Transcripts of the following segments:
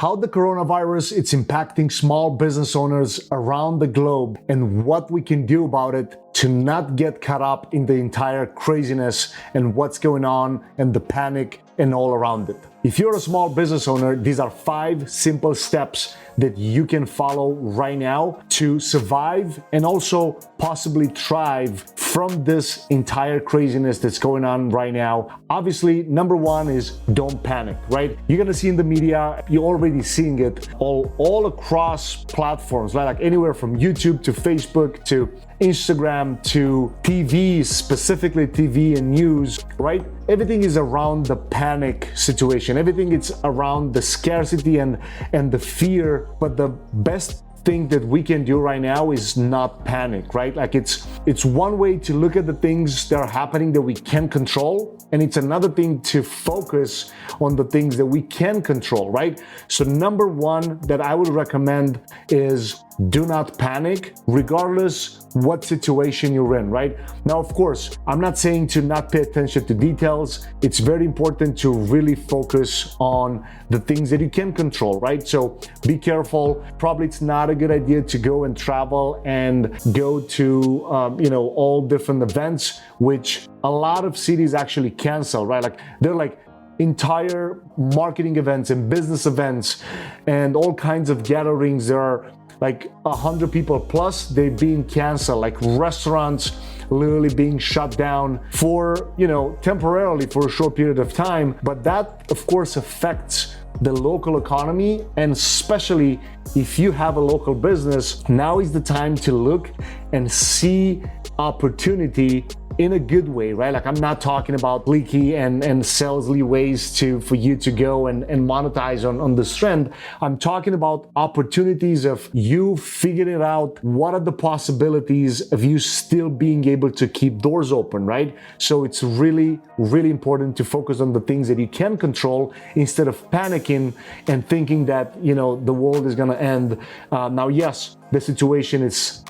how the coronavirus it's impacting small business owners around the globe and what we can do about it to not get caught up in the entire craziness and what's going on and the panic and all around it. If you're a small business owner, these are 5 simple steps that you can follow right now to survive and also possibly thrive from this entire craziness that's going on right now. Obviously, number 1 is don't panic, right? You're gonna see in the media, you're already seeing it all across platforms, right? Like anywhere from YouTube to Facebook to Instagram to TV, specifically TV and news, right? Everything is around the panic situation. Everything is around the scarcity and the fear. But the best thing that we can do right now is not panic, right? Like it's one way to look at the things that are happening that we can control, and it's another thing to focus on the things that we can control, right? So number 1 that I would recommend is do not panic, regardless what situation you're in, right? Now, of course, I'm not saying to not pay attention to details. It's very important to really focus on the things that you can control, right? So be careful. Probably it's not a good idea to go and travel and go to, all different events, which a lot of cities actually cancel, right? Like they're like entire marketing events and business events and all kinds of gatherings. There are like 100 people plus, they're being canceled, like restaurants literally being shut down for, temporarily for a short period of time. But that, of course, affects the local economy, and especially if you have a local business, now is the time to look and see opportunity in a good way, right? Like I'm not talking about leaky and salesy ways for you to go and monetize on this trend. I'm talking about opportunities of you figuring out what are the possibilities of you still being able to keep doors open, right? So it's really, really important to focus on the things that you can control instead of panicking and thinking that, the world is gonna end. Now, yes, the situation is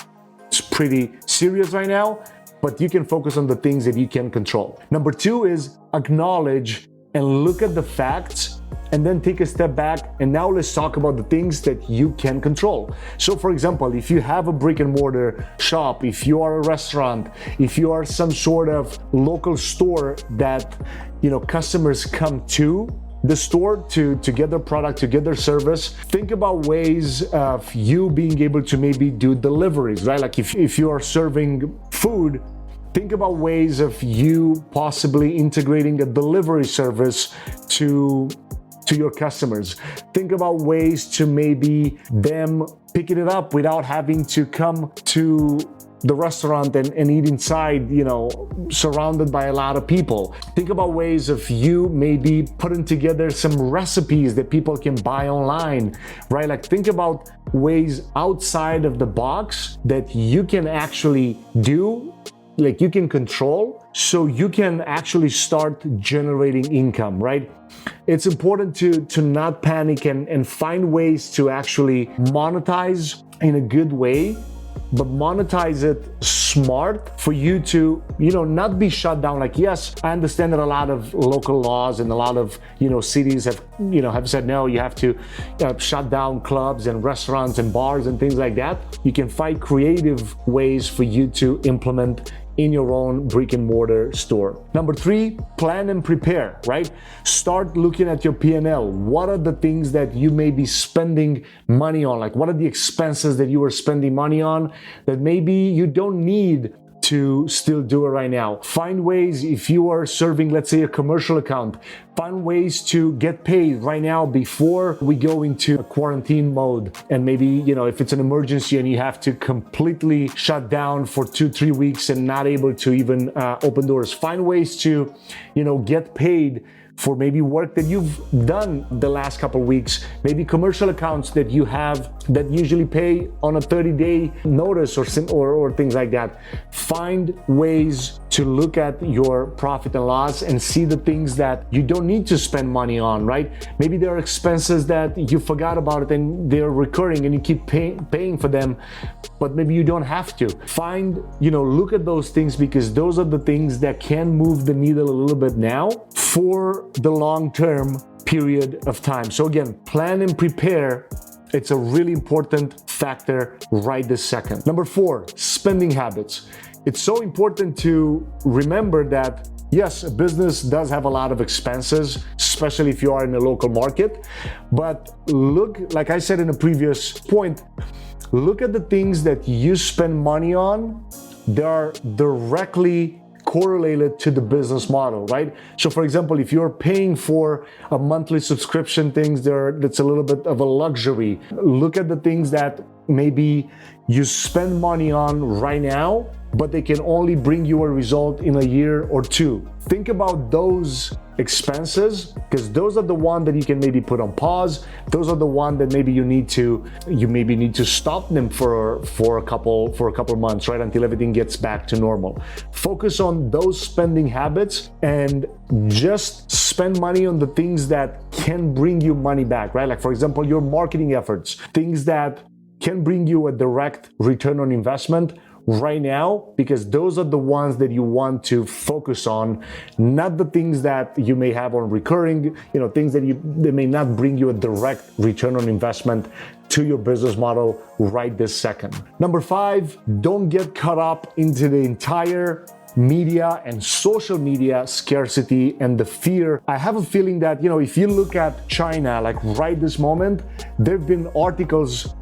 pretty serious right now, but you can focus on the things that you can control. Number 2 is acknowledge and look at the facts and then take a step back. And now let's talk about the things that you can control. So for example, if you have a brick and mortar shop, if you are a restaurant, if you are some sort of local store that, customers come to the store to get their product, to get their service, think about ways of you being able to maybe do deliveries, right? Like if you are serving food, think about ways of you possibly integrating a delivery service to your customers. Think about ways to maybe them picking it up without having to come to the restaurant and eat inside, surrounded by a lot of people. Think about ways of you maybe putting together some recipes that people can buy online, right? Like think about ways outside of the box that you can actually do, like you can control, so you can actually start generating income, right? It's important to not panic and find ways to actually monetize in a good way, but monetize it smart for you to, not be shut down. Like, yes, I understand that a lot of local laws and a lot of, cities have said, no, you have to shut down clubs and restaurants and bars and things like that. You can find creative ways for you to implement in your own brick and mortar store. Number 3, plan and prepare, right? Start looking at your P&L. What are the things that you may be spending money on? Like what are the expenses that you are spending money on that maybe you don't need to still do it right now? Find ways, if you are serving, let's say, a commercial account, find ways to get paid right now before we go into a quarantine mode. And maybe, if it's an emergency and you have to completely shut down for 2-3 weeks and not able to even open doors, find ways to, get paid for maybe work that you've done the last couple of weeks, maybe commercial accounts that you have that usually pay on a 30-day notice or things like that. Find ways to look at your profit and loss and see the things that you don't need to spend money on, right? Maybe there are expenses that you forgot about it and they're recurring and you keep paying for them, but maybe you don't have to. Look at those things, because those are the things that can move the needle a little bit now. For the long term, period of time. So again, plan and prepare. It's a really important factor right this second. Number 4, spending habits. It's so important to remember that yes, a business does have a lot of expenses, especially if you are in a local market. But look, like I said in a previous point, look at the things that you spend money on. They are directly correlated to the business model, right? So for example, if you're paying for a monthly subscription that's a little bit of a luxury. Look at the things that maybe you spend money on right now, but they can only bring you a result in a year or 2. Think about those expenses, because those are the ones that you can maybe put on pause. Those are the ones that maybe you maybe need to stop them for a couple months, right? Until everything gets back to normal. Focus on those spending habits and just spend money on the things that can bring you money back, right? Like for example, your marketing efforts, things that can bring you a direct return on investment right now, because those are the ones that you want to focus on, not the things that you may have on recurring, things that they may not bring you a direct return on investment to your business model right this second. Number 5, don't get caught up into the entire media and social media scarcity and the fear. I have a feeling that, if you look at China, like right this moment, there've been articles,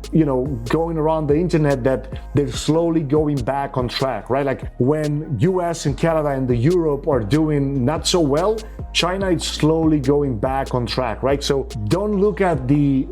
going around the internet that they're slowly going back on track, right? Like when US and Canada and the Europe are doing not so well, China is slowly going back on track, right? So don't look at the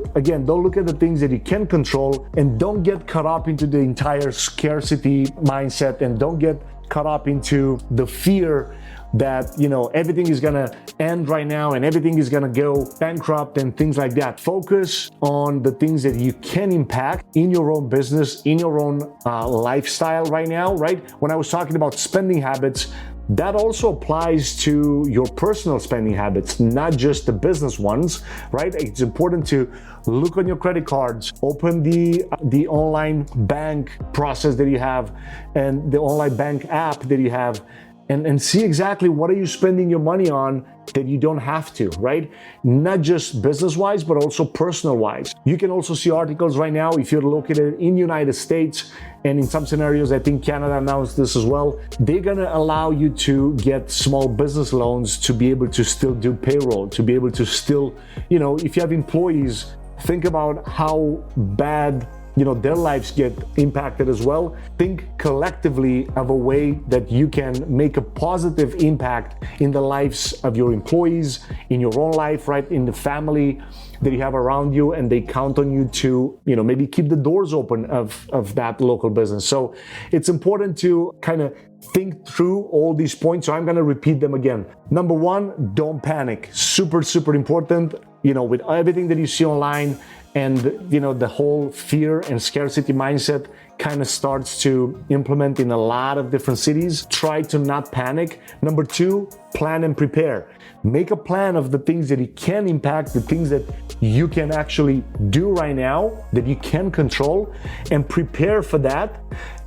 things that you can control, and don't get caught up into the entire scarcity mindset, and don't get caught up into the fear that everything is gonna end right now and everything is gonna go bankrupt and things like that. Focus on the things that you can impact in your own business, in your own lifestyle right now, right? When I was talking about spending habits, that also applies to your personal spending habits, not just the business ones, right? It's important to look on your credit cards, open the online bank process that you have and the online bank app that you have, and see exactly what are you spending your money on that you don't have to, right? Not just business-wise, but also personal-wise. You can also see articles right now, if you're located in United States, and in some scenarios, I think Canada announced this as well, they're gonna allow you to get small business loans to be able to still do payroll, to be able to still, if you have employees, think about how bad their lives get impacted as well. Think collectively of a way that you can make a positive impact in the lives of your employees, in your own life, right? In the family that you have around you, and they count on you to, maybe keep the doors open of that local business. So it's important to kind of think through all these points. So I'm going to repeat them again. Number 1, don't panic. Super, super important. With everything that you see online, and the whole fear and scarcity mindset kind of starts to implement in a lot of different cities. Try to not panic. Number 2, plan and prepare. Make a plan of the things that you can impact, the things that you can actually do right now, that you can control, and prepare for that.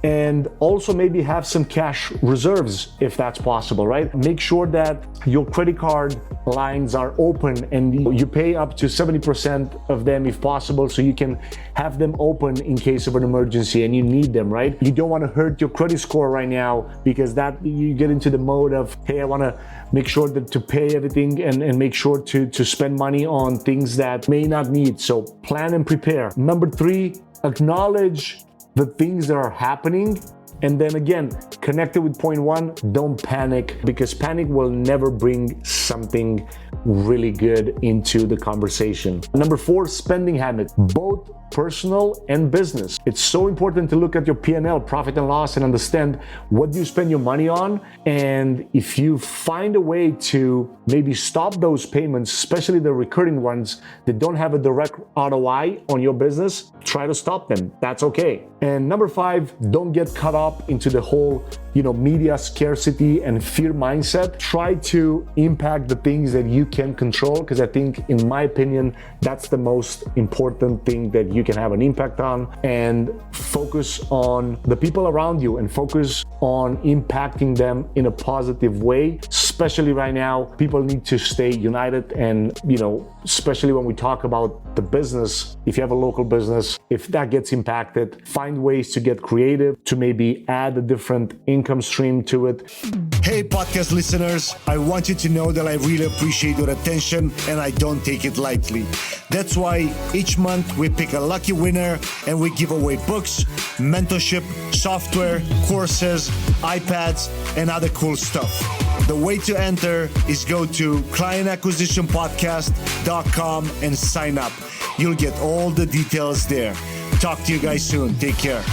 And also maybe have some cash reserves if that's possible, right? Make sure that your credit card lines are open and you pay up to 70% of them if possible, so you can have them open in case of an emergency and you need them, right? You don't want to hurt your credit score right now, because that you get into the mode of, hey, I want to make sure that to pay everything and make sure to spend money on things that may not need. So plan and prepare. Number 3, acknowledge the things that are happening. And then again, connected with point 1, don't panic, because panic will never bring something really good into the conversation. Number 4, spending habit, both personal and business. It's so important to look at your P&L, profit and loss, and understand what you spend your money on. And if you find a way to maybe stop those payments, especially the recurring ones that don't have a direct ROI on your business, try to stop them. That's okay. And number 5, don't get caught up into the whole, media scarcity and fear mindset. Try to impact the things that you can control, because I think, in my opinion, that's the most important thing that you can have an impact on. And focus on the people around you and focus on impacting them in a positive way. especially right now, people need to stay united. And, especially when we talk about the business, if you have a local business, if that gets impacted, find ways to get creative, to maybe add a different income stream to it. Hey, podcast listeners, I want you to know that I really appreciate your attention and I don't take it lightly. That's why each month we pick a lucky winner and we give away books, mentorship, software, courses, iPads, and other cool stuff. The way to enter is go to clientacquisitionpodcast.com and sign up. You'll get all the details there. Talk to you guys soon. Take care.